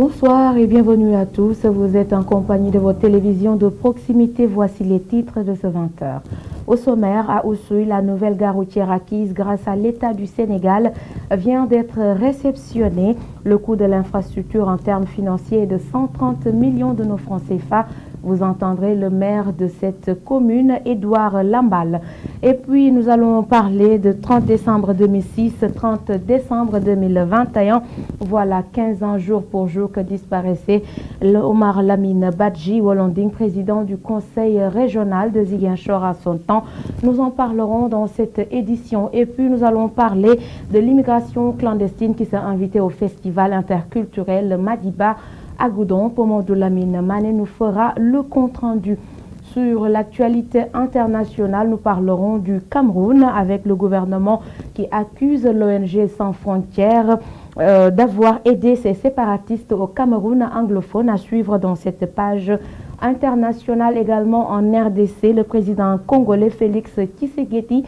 Bonsoir et bienvenue à tous. Vous êtes en compagnie de votre télévision de proximité. Voici les titres de ce 20h. Au sommaire, à Oussouye, la nouvelle gare routière acquise grâce à l'État du Sénégal vient d'être réceptionnée. Le coût de l'infrastructure en termes financiers est de 130 millions de nos francs CFA. Vous entendrez le maire de cette commune, Édouard Lambal. Et puis, nous allons parler de 30 décembre 2006, 30 décembre 2021. Voilà 15 ans jour pour jour que disparaissait Omar Lamine Badji Wolonding, président du conseil régional de Ziguinchor à son temps. Nous en parlerons dans cette édition. Et puis, nous allons parler de l'immigration clandestine qui s'est invitée au festival interculturel Madiba à Goudon. Pomodou Lamine Mané nous fera le compte-rendu. Sur l'actualité internationale, nous parlerons du Cameroun avec le gouvernement qui accuse l'ONG Sans Frontières d'avoir aidé ces séparatistes au Cameroun anglophone. À suivre dans cette page internationale. Également en RDC, le président congolais Félix Tshisekedi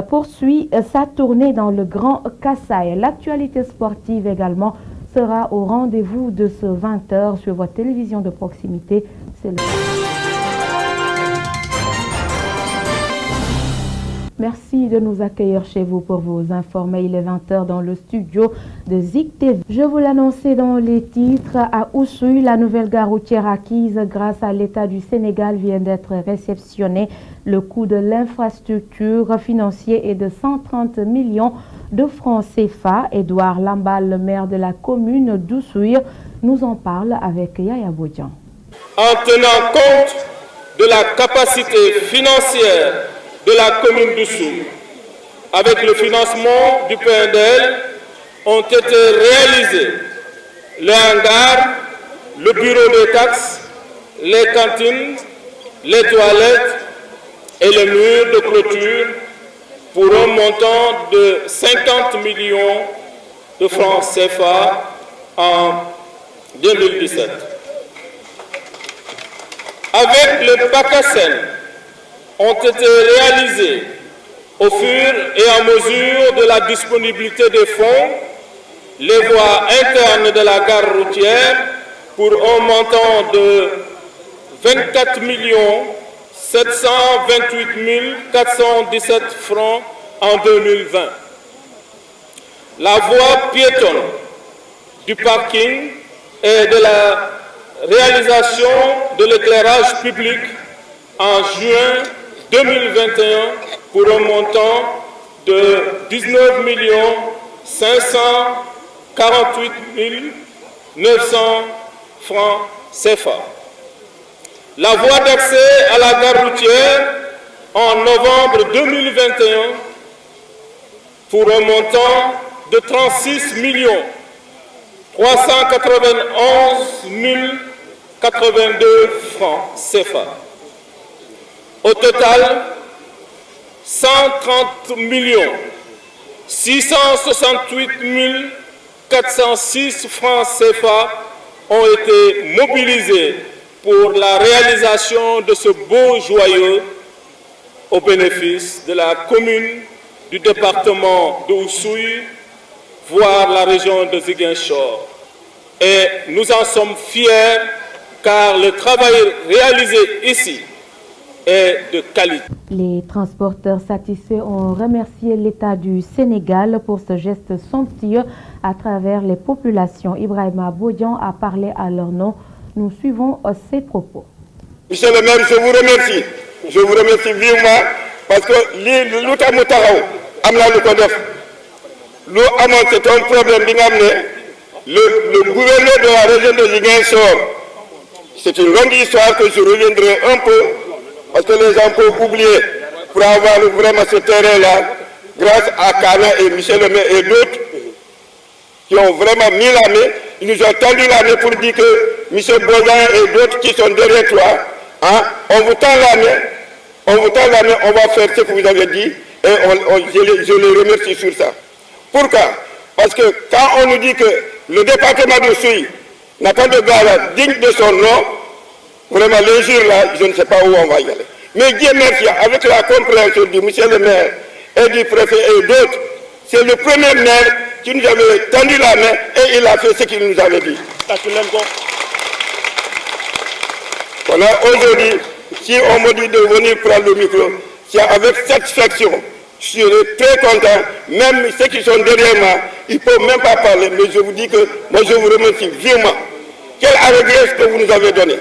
poursuit sa tournée dans le Grand Kasaï. L'actualité sportive également sera au rendez-vous de ce 20h sur votre télévision de proximité. Merci de nous accueillir chez vous pour vous informer. Il est 20h dans le studio de Zik TV. Je vous l'annonçais dans les titres. À Oussouye, la nouvelle gare routière acquise grâce à l'État du Sénégal vient d'être réceptionnée. Le coût de l'infrastructure financière est de 130 millions de francs CFA. Édouard Lambal, le maire de la commune d'Oussouye, nous en parle avec Yaya Bodian. En tenant compte de la capacité financière de la commune d'Oussouye, avec le financement du PNDL, ont été réalisés le hangar, le bureau des taxes, les cantines, les toilettes et le mur de clôture pour un montant de 50 millions de francs CFA en 2017. Avec le PACASEN, ont été réalisés au fur et à mesure de la disponibilité des fonds, les voies internes de la gare routière pour un montant de 24 728 417 francs en 2020. La voie piétonne du parking et de la réalisation de l'éclairage public en juin 2021 pour un montant de 19 548 900 francs CFA. La voie d'accès à la gare routière en novembre 2021 pour un montant de 36 391 082 francs CFA. Au total, 130 668 406 francs CFA ont été mobilisés pour la réalisation de ce beau joyau au bénéfice de la commune, du département de Oussouye, voire la région de Ziguinchor. Et nous en sommes fiers car le travail réalisé ici est de qualité. Les transporteurs satisfaits ont remercié l'État du Sénégal pour ce geste somptueux à travers les populations. Ibrahima Bodian a parlé à leur nom. Nous suivons ses propos. Monsieur le maire, je vous remercie. Je vous remercie vivement parce que c'est un problème. Le gouverneur de la région de Ziguinchor, c'est une longue histoire que je reviendrai un peu parce que les gens peuvent oublier pour avoir vraiment ce terrain-là grâce à Kana et Michel le maire et d'autres qui ont vraiment mis la main. Ils nous ont tendu la main pour dire que Michel Baudin et d'autres qui sont derrière toi, hein, on vous tend la main, on va faire ce que vous avez dit et je les remercie sur ça. Pourquoi? Parce que quand on nous dit que le département de Souy n'a pas de gare digne de son nom, vraiment les jours là, je ne sais pas où on va y aller. Mais Dieu merci, avec la compréhension du monsieur le maire et du préfet et d'autres, c'est le premier maire qui nous avait tendu la main et il a fait ce qu'il nous avait dit. Voilà, aujourd'hui, si on me dit de venir prendre le micro, c'est avec satisfaction. Je suis très content. Même ceux qui sont derrière moi, ils ne peuvent même pas parler. Mais je vous dis que moi je vous remercie vivement. Quelle allégresse que vous nous avez donnée.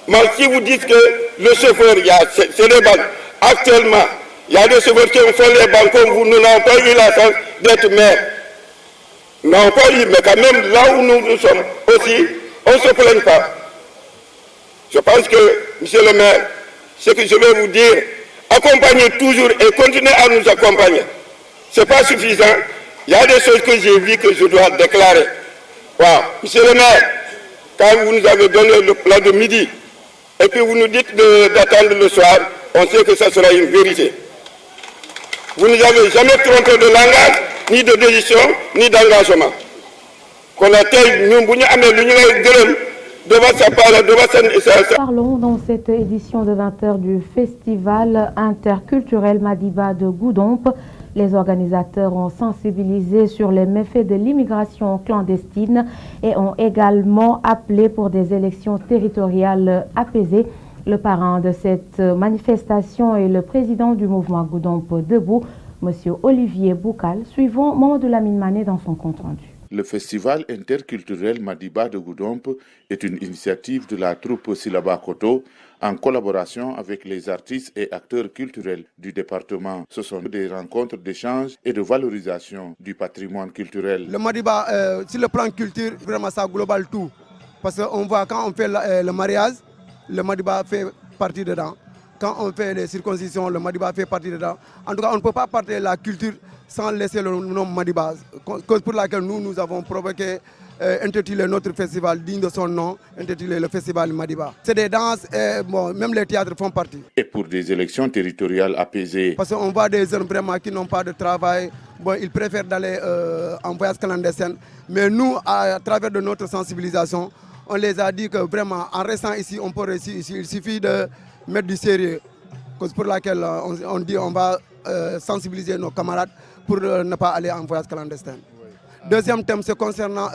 Mais si vous dites que le chauffeur, c'est les banques. Actuellement, il y a des chauffeurs qui ont fait les banques comme vous. Nous n'avons pas eu la chance d'être maires. Nous n'avons pas eu, mais quand même, là où nous sommes aussi, on ne se plaigne pas. Je pense que, monsieur le maire, ce que je vais vous dire, accompagnez toujours et continuez à nous accompagner. Ce n'est pas suffisant. Il y a des choses que j'ai vues que je dois déclarer. Wow. Monsieur le maire, quand vous nous avez donné le plat de midi, et puis vous nous dites d'attendre le soir, on sait que ça sera une vérité. Vous ne nous avez jamais trompé de langage, ni de décision, ni d'engagement. Parlons dans cette édition de 20h du festival interculturel Madiba de Goudomp. Les organisateurs ont sensibilisé sur les méfaits de l'immigration clandestine et ont également appelé pour des élections territoriales apaisées. Le parrain de cette manifestation est le président du mouvement Goudomp Debout, M. Olivier Boukal. Suivons Mamadou Lamine Mané dans son compte-rendu. Le festival interculturel Madiba de Goudomp est une initiative de la troupe Silaba Koto en collaboration avec les artistes et acteurs culturels du département. Ce sont des rencontres d'échange et de valorisation du patrimoine culturel. Le Madiba, sur le plan culture, vraiment ça global tout. Parce qu'on voit quand on fait le mariage, le Madiba fait partie dedans. Quand on fait les circoncisions, le Madiba fait partie dedans. En tout cas, on ne peut pas parler de la culture sans laisser le nom Madiba. Cause pour laquelle nous avons provoqué, intitulé notre festival digne de son nom, intitulé le festival Madiba. C'est des danses, et bon, même les théâtres font partie. Et pour des élections territoriales apaisées. Parce qu'on voit des jeunes vraiment qui n'ont pas de travail, bon, ils préfèrent d'aller en voyage clandestin. Mais nous, à travers de notre sensibilisation, on les a dit que vraiment, en restant ici, on peut réussir ici. Il suffit de mettre du sérieux. Cause pour laquelle on dit on va sensibiliser nos camarades pour ne pas aller en voyage clandestin. Deuxième thème, c'est concernant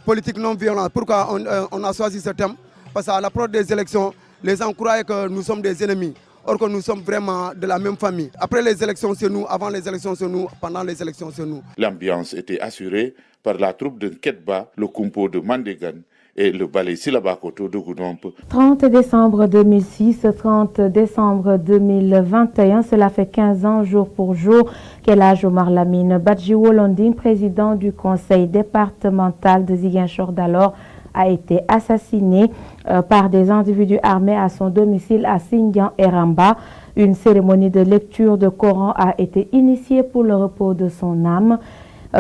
politique non violente. Pourquoi on a choisi ce thème? Parce qu'à l'approche des élections, les gens croient que nous sommes des ennemis. Or que nous sommes vraiment de la même famille. Après les élections, c'est nous. Avant les élections, c'est nous. Pendant les élections, c'est nous. L'ambiance était assurée par la troupe de Ketba, le Kumpo de Mandegan et le ballet Silaba Koto de Goudomp. 30 décembre 2006, 30 décembre 2021, cela fait 15 ans jour pour jour qu'Elhadji Omar Lamine Badji Wolonding, président du conseil départemental de Ziguinchor d'alors, a été assassiné par des individus armés à son domicile à Sindian et Ramba. Une cérémonie de lecture de Coran a été initiée pour le repos de son âme.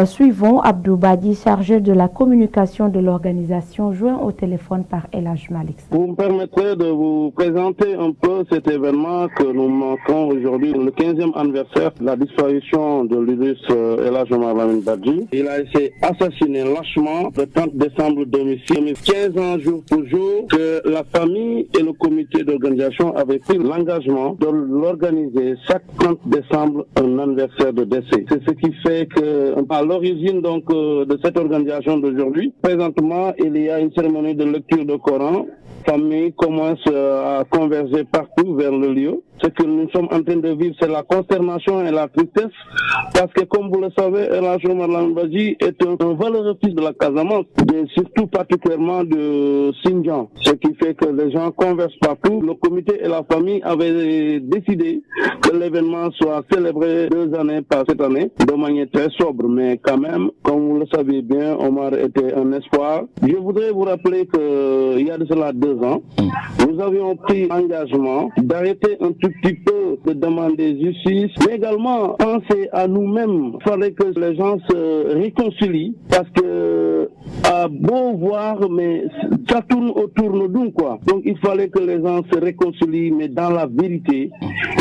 Suivons Abdou Badi, chargé de la communication de l'organisation, joint au téléphone par Elhadji Malik. Vous me permettrez de vous présenter un peu cet événement que nous marquons aujourd'hui, le 15e anniversaire de la disparition de l'illustre Elhadji Omar Lamine Badji. Il a été assassiné lâchement le 30 décembre 2006. 15 ans jour pour jour que la famille et le comité d'organisation avaient pris l'engagement de l'organiser chaque 30 décembre un anniversaire de décès. C'est ce qui fait que à l'origine donc de cette organisation d'aujourd'hui, présentement, il y a une cérémonie de lecture de Coran. La famille commence à converger partout vers le lieu. Ce que nous sommes en train de vivre, c'est la consternation et la tristesse. Parce que, comme vous le savez, Elhadji Omar Lamine Badji est un valeureux fils de la Casamance, et surtout particulièrement de Sindian. Ce qui fait que les gens conversent partout. Le comité et la famille avaient décidé que l'événement soit célébré 2 années par cette année, de manière très sobre. Mais quand même, comme vous le savez bien, Omar était un espoir. Je voudrais vous rappeler qu'il y a de cela 2 ans, nous avions pris l'engagement d'arrêter un tout petit peu de demander justice, mais également penser à nous-mêmes. Il fallait que les gens se réconcilient parce que À beau voir, mais ça tourne autour de nous, quoi. Donc il fallait que les gens se réconcilient, mais dans la vérité,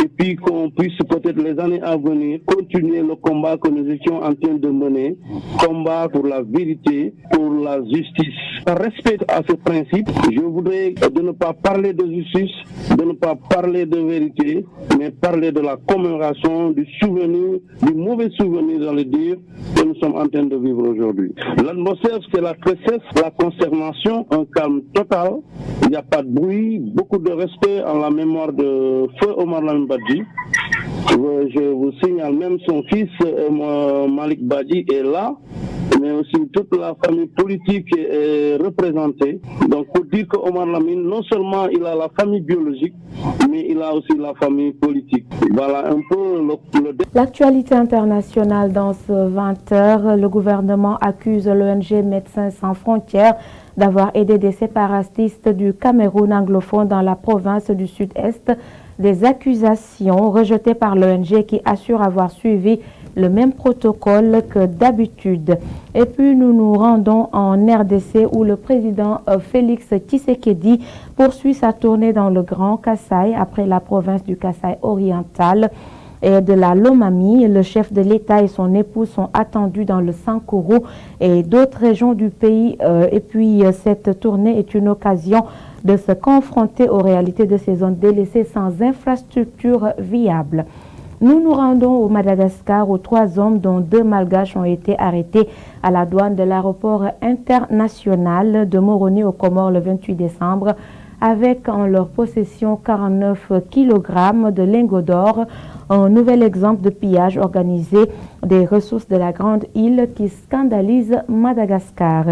et puis qu'on puisse peut-être les années à venir continuer le combat que nous étions en train de mener, combat pour la vérité, pour la justice. Par respect à ce principe, je voudrais de ne pas parler de justice, de ne pas parler de vérité, mais parler de la commémoration, du souvenir, du mauvais souvenir, j'allais dire, que nous sommes en train de vivre aujourd'hui. L'atmosphère, c'est la tristesse, la consternation, un calme total. Il n'y a pas de bruit, beaucoup de respect en la mémoire de Feu Omar Lamine Badji. Je vous signale, même son fils, Malik Badji, est là, mais aussi toute la famille politique est représentée. Donc pour dire que Omar Lamine, non seulement il a la famille biologique, mais il a aussi la famille politique. Voilà un peu L'actualité internationale dans ce 20h. Le gouvernement accuse l'ONG Médecins sans frontières d'avoir aidé des séparatistes du Cameroun anglophone dans la province du Sud-Est. Des accusations rejetées par l'ONG qui assure avoir suivi le même protocole que d'habitude. Et puis nous nous rendons en RDC où le président Félix Tshisekedi poursuit sa tournée dans le Grand Kasaï après la province du Kasaï oriental et de la Lomami. Le chef de l'État et son épouse sont attendus dans le Sankuru et d'autres régions du pays. Et puis cette tournée est une occasion de se confronter aux réalités de ces zones délaissées sans infrastructure viable. Nous nous rendons au Madagascar où 3 hommes dont 2 malgaches ont été arrêtés à la douane de l'aéroport international de Moroni aux Comores le 28 décembre avec en leur possession 49 kg de lingots d'or, un nouvel exemple de pillage organisé des ressources de la grande île qui scandalise Madagascar.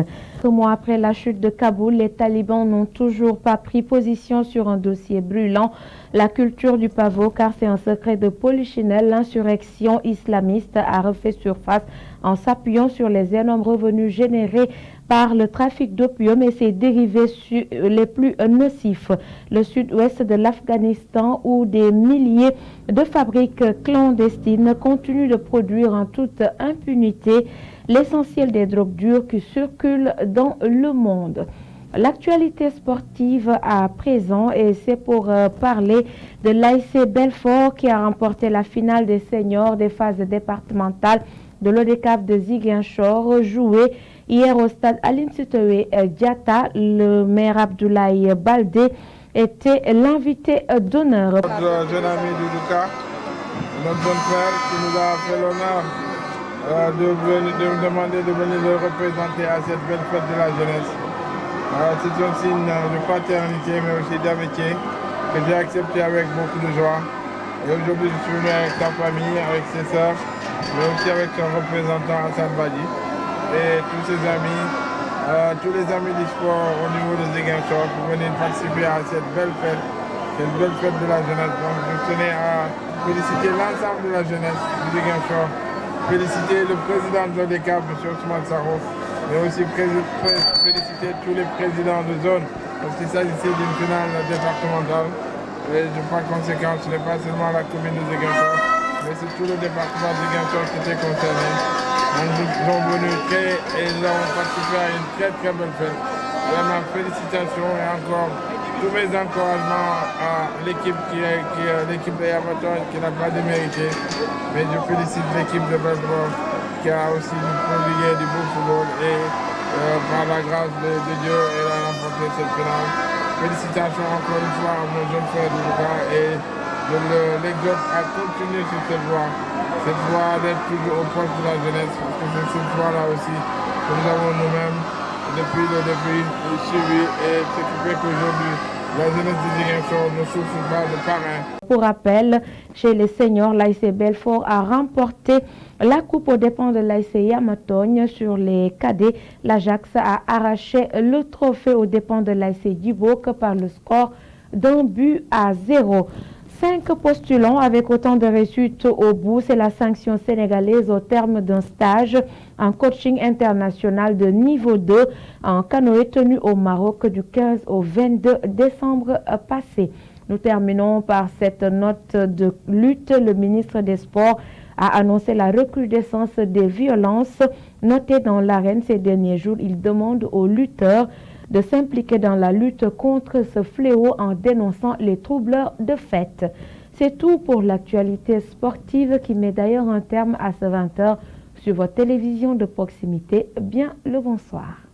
2 mois après la chute de Kaboul, les talibans n'ont toujours pas pris position sur un dossier brûlant, la culture du pavot, car c'est un secret de polichinelle. L'insurrection islamiste a refait surface en s'appuyant sur les énormes revenus générés par le trafic d'opium et ses dérivés les plus nocifs. Le sud-ouest de l'Afghanistan, où des milliers de fabriques clandestines continuent de produire en toute impunité l'essentiel des drogues dures qui circulent dans le monde. L'actualité sportive à présent, et c'est pour parler de l'ASC Belfort qui a remporté la finale des seniors des phases départementales de l'ODCAV de Ziguinchor, joué hier au stade Aline Sitoé Diatta. Le maire Abdoulaye Baldé était l'invité d'honneur. Notre jeune ami Doudouka, notre bon frère qui nous a fait l'honneur de me demander de venir le représenter à cette belle fête de la jeunesse. C'est un signe de fraternité mais aussi d'amitié que j'ai accepté avec beaucoup de joie. Et aujourd'hui je suis venu avec sa famille, avec ses sœurs, mais aussi avec son représentant Hassan Badi et tous ses amis, tous les amis du sport au niveau de Ziguinchor pour venir participer à cette belle fête de la jeunesse. Donc je tenais à féliciter l'ensemble de la jeunesse du Ziguinchor, féliciter le président de l'ODCAV, M. Ousmane Sarro, mais aussi féliciter tous les présidents de zone, parce qu'il s'agissait d'une finale départementale. Et par conséquent, ce n'est pas seulement la commune de Ziguinchor, mais c'est tout le département de Ziguinchor qui était concerné. Nous sommes venus et nous avons participé à une très très belle fête. Vraiment, félicitations et encore tous mes encouragements à l'équipe l'équipe de Yamaton qui n'a pas démérité. Mais je félicite l'équipe de Belfort qui a aussi prodigué du beau football et par la grâce de Dieu, elle a remporté cette finale. Félicitations encore une fois à mon jeune frère Doudouka et je l'exhorte à continuer sur cette voie d'être toujours au poste de la jeunesse, parce que c'est cette voie-là aussi que nous avons nous-mêmes depuis le début suivi et ce qui fait qu'aujourd'hui la jeunesse de Ziguinchor ne souffre pas de parrain. Pour rappel, chez les seniors, l'ASC Belfort a remporté la coupe aux dépens de l'ASC Yamatogne. Sur les cadets, l'Ajax a arraché le trophée aux dépens de l'ASC Duboc par le score d'1-0. 5 postulants avec autant de réussite au bout, c'est la sanction sénégalaise au terme d'un stage en coaching international de niveau 2 en canoë tenu au Maroc du 15 au 22 décembre passé. Nous terminons par cette note de lutte. Le ministre des Sports a annoncé la recrudescence des violences notées dans l'arène ces derniers jours. Il demande aux lutteurs de s'impliquer dans la lutte contre ce fléau en dénonçant les troubleurs de fête. C'est tout pour l'actualité sportive qui met d'ailleurs un terme à ce 20h sur votre télévision de proximité. Bien le bonsoir.